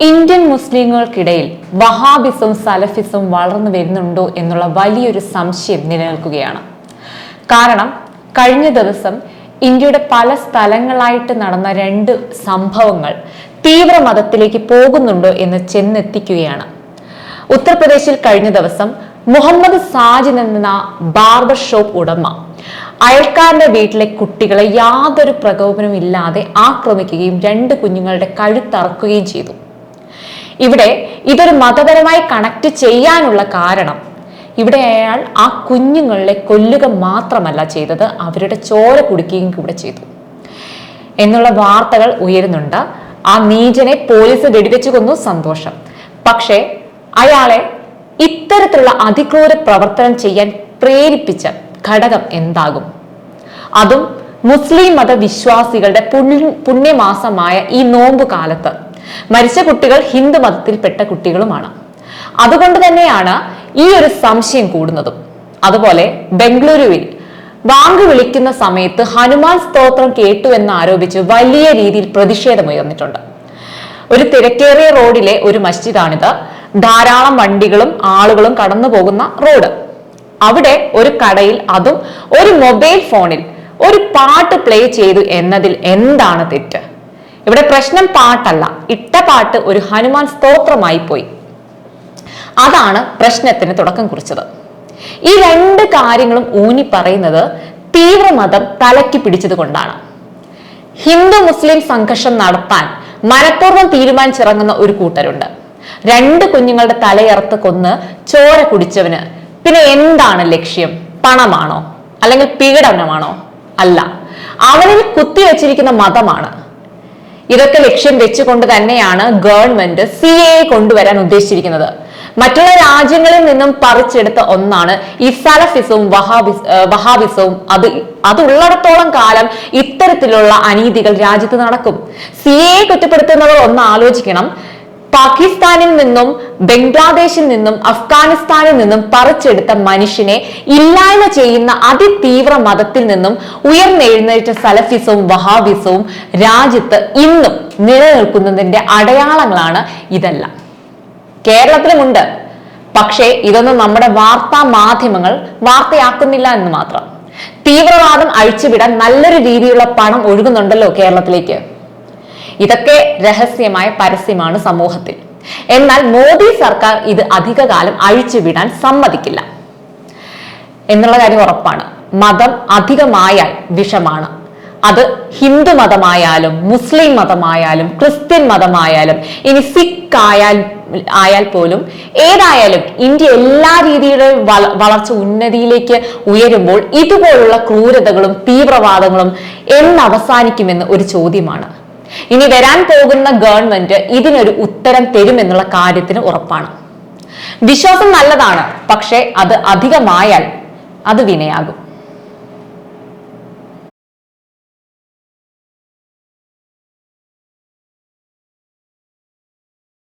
Indian മുസ്ലിങ്ങൾക്കിടയിൽ വഹാബിസവും സലഫിസവും വളർന്നു വരുന്നുണ്ടോ എന്നുള്ള വലിയൊരു സംശയം നിലനിൽക്കുകയാണ്. കാരണം കഴിഞ്ഞ ദിവസം ഇന്ത്യയുടെ പല സ്ഥലങ്ങളായിട്ട് നടന്ന 2 സംഭവങ്ങൾ തീവ്ര മതത്തിലേക്ക് പോകുന്നുണ്ടോ എന്ന് ചെന്നെത്തിക്കുകയാണ്. ഉത്തർപ്രദേശിൽ കഴിഞ്ഞ ദിവസം മുഹമ്മദ് സാജിദ് എന്ന ബാർബർ ഷോപ്പ് ഉടമ അയൽക്കാരന്റെ വീട്ടിലെ കുട്ടികളെ യാതൊരു പ്രകോപനവും ഇല്ലാതെ ആക്രമിക്കുകയും 2 കുഞ്ഞുങ്ങളുടെ കഴുത്തറക്കുകയും ചെയ്തു. ഇവിടെ ഇതൊരു മതപരമായി കണക്ട് ചെയ്യാനുള്ള കാരണം ഇവിടെ അയാൾ ആ കുഞ്ഞുങ്ങളെ കൊല്ലുക മാത്രമല്ല ചെയ്തത്, അവരുടെ ചോര കുടിക്കുകയും കൂടെ ചെയ്തു എന്നുള്ള വാർത്തകൾ ഉയരുന്നുണ്ട്. ആ നീചനെ പോലീസ് വെടിവെച്ചു കൊന്നു, സന്തോഷം. പക്ഷേ അയാളെ ഇത്തരത്തിലുള്ള അതിക്രൂര പ്രവർത്തനം ചെയ്യാൻ പ്രേരിപ്പിച്ച ഘടകം എന്താകും? അതും മുസ്ലിം മതവിശ്വാസികളുടെ പുണ്യമാസമായ ഈ നോമ്പ് കാലത്ത്. മരിച്ച കുട്ടികൾ ഹിന്ദു മതത്തിൽപ്പെട്ട കുട്ടികളുമാണ്. അതുകൊണ്ട് തന്നെയാണ് ഈ ഒരു സംശയം കൂടുന്നതും. അതുപോലെ ബംഗളൂരുവിൽ വാങ്ക് വിളിക്കുന്ന സമയത്ത് ഹനുമാൻ സ്തോത്രം കേട്ടു എന്ന് ആരോപിച്ച് വലിയ രീതിയിൽ പ്രതിഷേധമുയർന്നിട്ടുണ്ട്. ഒരു തിരക്കേറിയ റോഡിലെ ഒരു മസ്ജിദാണിത്. ധാരാളം വണ്ടികളും ആളുകളും കടന്നു പോകുന്ന റോഡ്. അവിടെ ഒരു കടയിൽ, അതും ഒരു മൊബൈൽ ഫോണിൽ ഒരു പാട്ട് പ്ലേ ചെയ്തു എന്നതിൽ എന്താണ് തെറ്റ്? ഇവിടെ പ്രശ്നം പാട്ടല്ല, ഇട്ട പാട്ട് ഒരു ഹനുമാൻ സ്തോത്രമായി പോയി. അതാണ് പ്രശ്നത്തിന് തുടക്കം കുറിച്ചത്. ഈ 2 കാര്യങ്ങളും ഊന്നി പറയുന്നത് തീവ്രമതം തലയ്ക്ക് പിടിച്ചത് കൊണ്ടാണ്. ഹിന്ദു മുസ്ലിം സംഘർഷം നടത്താൻ മനഃപൂർവ്വം തീരുമാനിച്ചിറങ്ങുന്ന ഒരു കൂട്ടരുണ്ട്. 2 കുഞ്ഞുങ്ങളുടെ തലയറുത്ത് കൊന്ന് ചോര കുടിച്ചവന് പിന്നെ എന്താണ് ലക്ഷ്യം? പണമാണോ? അല്ലെങ്കിൽ പീഡനമാണോ? അല്ല, അവനിൽ കുത്തിവെച്ചിരിക്കുന്ന മതമാണ്. ഇതൊക്കെ ലക്ഷ്യം വെച്ചുകൊണ്ട് തന്നെയാണ് ഗവൺമെന്റ് CAA കൊണ്ടുവരാൻ ഉദ്ദേശിച്ചിരിക്കുന്നത്. മറ്റുള്ള രാജ്യങ്ങളിൽ നിന്നും പറിച്ചെടുത്ത ഒന്നാണ് ഈ സലഫിസവും വഹാബിസവും. അതുള്ളിടത്തോളം കാലം ഇത്തരത്തിലുള്ള അനീതികൾ രാജ്യത്ത് നടക്കും. CAA കുറ്റപ്പെടുത്തുന്നവർ ഒന്ന് ആലോചിക്കണം. പാകിസ്ഥാനിൽ നിന്നും ബംഗ്ലാദേശിൽ നിന്നും അഫ്ഗാനിസ്ഥാനിൽ നിന്നും പറിച്ചെടുത്ത മനുഷ്യനെ ഇല്ലായ്മ ചെയ്യുന്ന അതിതീവ്ര മതത്തിൽ നിന്നും ഉയർന്നെഴുന്നേറ്റ സലഫിസവും വഹാബിസവും രാജ്യത്ത് ഇന്നും നിലനിൽക്കുന്നതിന്റെ അടയാളങ്ങളാണ് ഇതെല്ലാം. കേരളത്തിലുമുണ്ട്. പക്ഷേ ഇതൊന്നും നമ്മുടെ വാർത്താ മാധ്യമങ്ങൾ വാർത്തയാക്കുന്നില്ല എന്ന് മാത്രം. തീവ്രവാദം അഴിച്ചുവിടാൻ നല്ലൊരു രീതിയിലുള്ള പണം ഒഴുകുന്നുണ്ടല്ലോ കേരളത്തിലേക്ക്. ഇതൊക്കെ രഹസ്യമായ പരസ്യമാണ് സമൂഹത്തിൽ. എന്നാൽ മോദി സർക്കാർ ഇത് അധികകാലം അഴിച്ചുവിടാൻ സമ്മതിക്കില്ല എന്നുള്ള കാര്യം ഉറപ്പാണ്. മതം അധികമായാൽ വിഷമാണ്. അത് ഹിന്ദു മതമായാലും മുസ്ലിം മതമായാലും ക്രിസ്ത്യൻ മതമായാലും ഇനി സിഖ് ആയാൽ പോലും ഏതായാലും ഇന്ത്യ എല്ലാ രീതിയിലും വളർച്ച ഉന്നതിയിലേക്ക് ഉയരുമ്പോൾ ഇതുപോലുള്ള ക്രൂരതകളും തീവ്രവാദങ്ങളും എന്ന് അവസാനിക്കുമെന്ന് ഒരു ചോദ്യമാണ്. ഇനി വരാൻ പോകുന്ന ഗവൺമെന്റ് ഇതിനൊരു ഉത്തരം തരുമെന്നുള്ള കാര്യത്തിന് ഉറപ്പാണ്. വിശ്വാസം നല്ലതാണ്, പക്ഷെ അത് അധികമായാൽ അത് വിനയാകും.